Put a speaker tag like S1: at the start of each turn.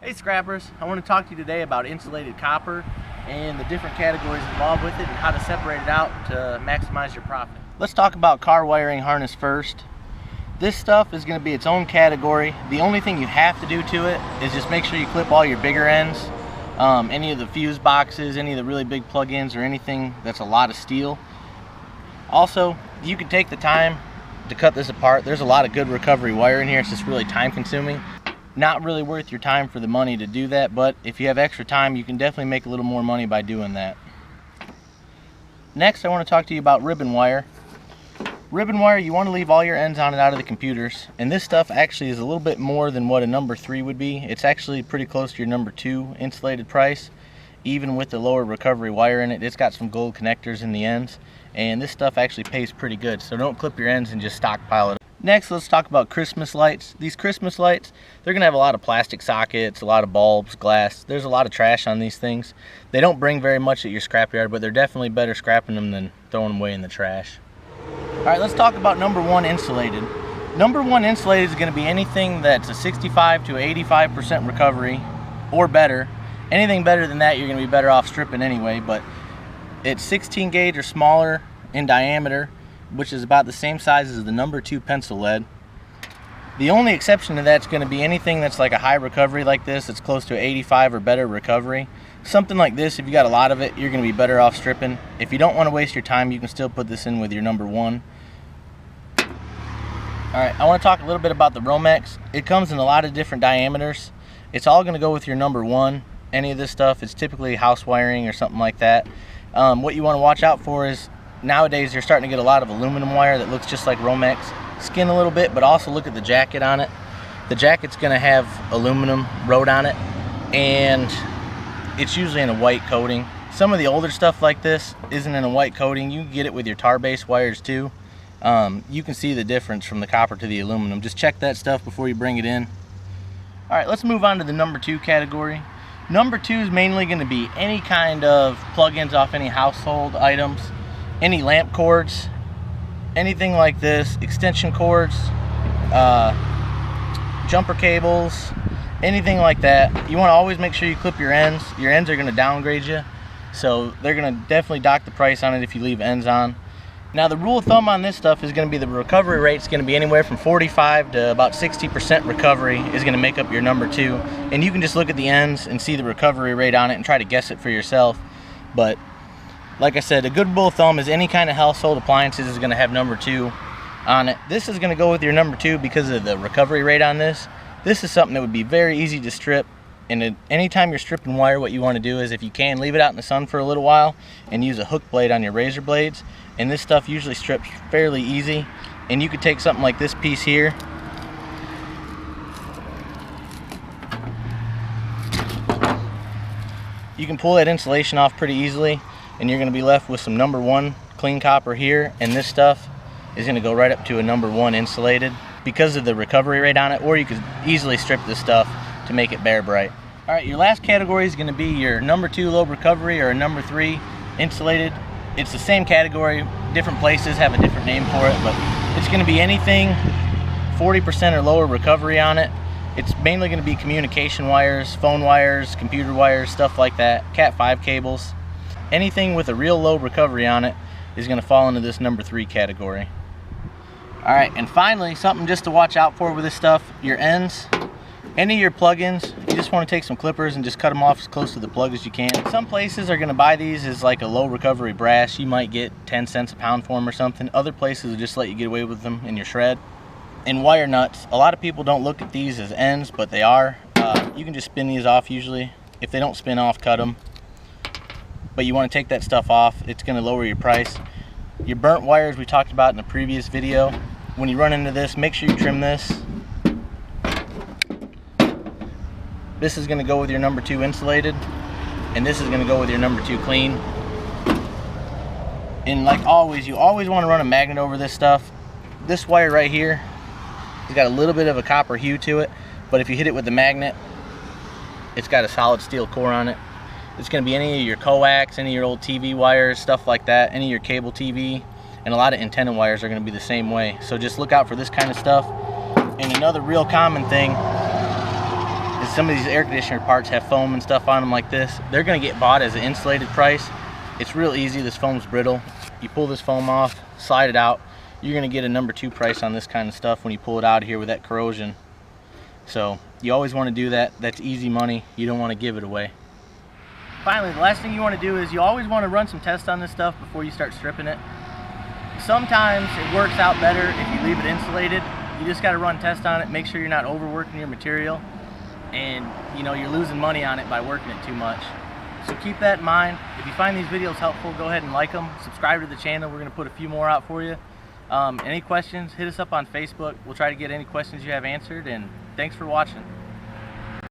S1: Hey scrappers, I want to talk to you today about insulated copper and the different categories involved with it and how to separate it out to maximize your profit. Let's talk about car wiring harness first. This stuff is going to be its own category. The only thing you have to do to it is just make sure you clip all your bigger ends, any of the fuse boxes, any of the really big plug-ins or anything that's a lot of steel. Also, you can take the time to cut this apart. There's a lot of good recovery wire in here. It's just really time consuming. Not really worth your time for the money to do that, but if you have extra time, you can definitely make a little more money by doing that. Next, I want to talk to you about ribbon wire. Ribbon wire, you want to leave all your ends on it out of the computers, and this stuff actually is a little bit more than what a number 3 would be. It's actually pretty close to your number 2 insulated price. Even with the lower recovery wire in it, it's got some gold connectors in the ends, and this stuff actually pays pretty good, so don't clip your ends and just stockpile it. Next, let's talk about Christmas lights. These Christmas lights, they're going to have a lot of plastic sockets, a lot of bulbs, glass. There's a lot of trash on these things. They don't bring very much at your scrapyard, but they're definitely better scrapping them than throwing them away in the trash. Alright, let's talk about number 1 insulated. Number 1 insulated is going to be anything that's a 65 to 85% recovery or better. Anything better than that, you're going to be better off stripping anyway, but it's 16 gauge or smaller in diameter, which is about the same size as the number 2 pencil lead. The only exception to that is going to be anything that's like a high recovery like this. It's close to 85 or better recovery. Something like this, if you got a lot of it, you're going to be better off stripping. If you don't want to waste your time, you can still put this in with your number 1. Alright, I want to talk a little bit about the Romex. It comes in a lot of different diameters. It's all going to go with your number 1. Any of this stuff, it's typically house wiring or something like that. What you want to watch out for is nowadays you're starting to get a lot of aluminum wire that looks just like Romex. Skin a little bit, but also look at the jacket on it. The jacket's going to have aluminum wrote on it, and it's usually in a white coating. Some of the older stuff like this isn't in a white coating. You can get it with your tar-based wires too. You can see the difference from the copper to the aluminum. Just check that stuff before you bring it in. Alright, let's move on to the number 2 category. Number 2 is mainly going to be any kind of plug-ins off any household items, any lamp cords, anything like this, extension cords, jumper cables, anything like that. You want to always make sure you clip your ends. Your ends are going to downgrade you, so they're going to definitely dock the price on it if you leave ends on. Now the rule of thumb on this stuff is going to be the recovery rate is going to be anywhere from 45 to about 60% recovery is going to make up your number 2. And you can just look at the ends and see the recovery rate on it and try to guess it for yourself. But like I said, a good rule of thumb is any kind of household appliances is going to have number 2 on it. This is going to go with your number 2 because of the recovery rate on this. This is something that would be very easy to strip. And anytime you're stripping wire, what you want to do is, if you can, leave it out in the sun for a little while and use a hook blade on your razor blades. And this stuff usually strips fairly easy. And you could take something like this piece here. You can pull that insulation off pretty easily, and you're going to be left with some number 1 clean copper here, and this stuff is going to go right up to a number 1 insulated because of the recovery rate on it. Or you could easily strip this stuff to make it bare bright. Alright, your last category is going to be your number 2 low recovery or a number 3 insulated. It's the same category, different places have a different name for it, but it's going to be anything 40% or lower recovery on it. It's mainly going to be communication wires, phone wires, computer wires, stuff like that, Cat 5 cables. Anything with a real low recovery on it is going to fall into this number 3 category. Alright, and finally, something just to watch out for with this stuff, your ends. Any of your plug-ins, you just want to take some clippers and just cut them off as close to the plug as you can. Some places are going to buy these as like a low recovery brass. You might get 10 cents a pound for them or something. Other places will just let you get away with them in your shred. And wire nuts, a lot of people don't look at these as ends, but they are. You can just spin these off usually. If they don't spin off, cut them. But you want to take that stuff off. It's going to lower your price. Your burnt wires we talked about in the previous video. When you run into this, make sure you trim this. This is going to go with your number 2 insulated, and this is going to go with your number 2 clean. And like always, you always want to run a magnet over this stuff. This wire right here has got a little bit of a copper hue to it, but if you hit it with the magnet, it's got a solid steel core on it. It's going to be any of your coax, any of your old TV wires, stuff like that, any of your cable TV, and a lot of antenna wires are going to be the same way. So just look out for this kind of stuff. And another real common thing is some of these air conditioner parts have foam and stuff on them like this. They're going to get bought as an insulated price. It's real easy. This foam's brittle. You pull this foam off, slide it out, you're going to get a number 2 price on this kind of stuff when you pull it out of here with that corrosion. So you always want to do that. That's easy money. You don't want to give it away. Finally, the last thing you want to do is you always want to run some tests on this stuff before you start stripping it. Sometimes it works out better if you leave it insulated. You just got to run tests on it, make sure you're not overworking your material, and you know you're losing money on it by working it too much. So keep that in mind. If you find these videos helpful, go ahead and like them, subscribe to the channel. We're going to put a few more out for you. Any questions, hit us up on Facebook. We'll try to get any questions you have answered, and thanks for watching.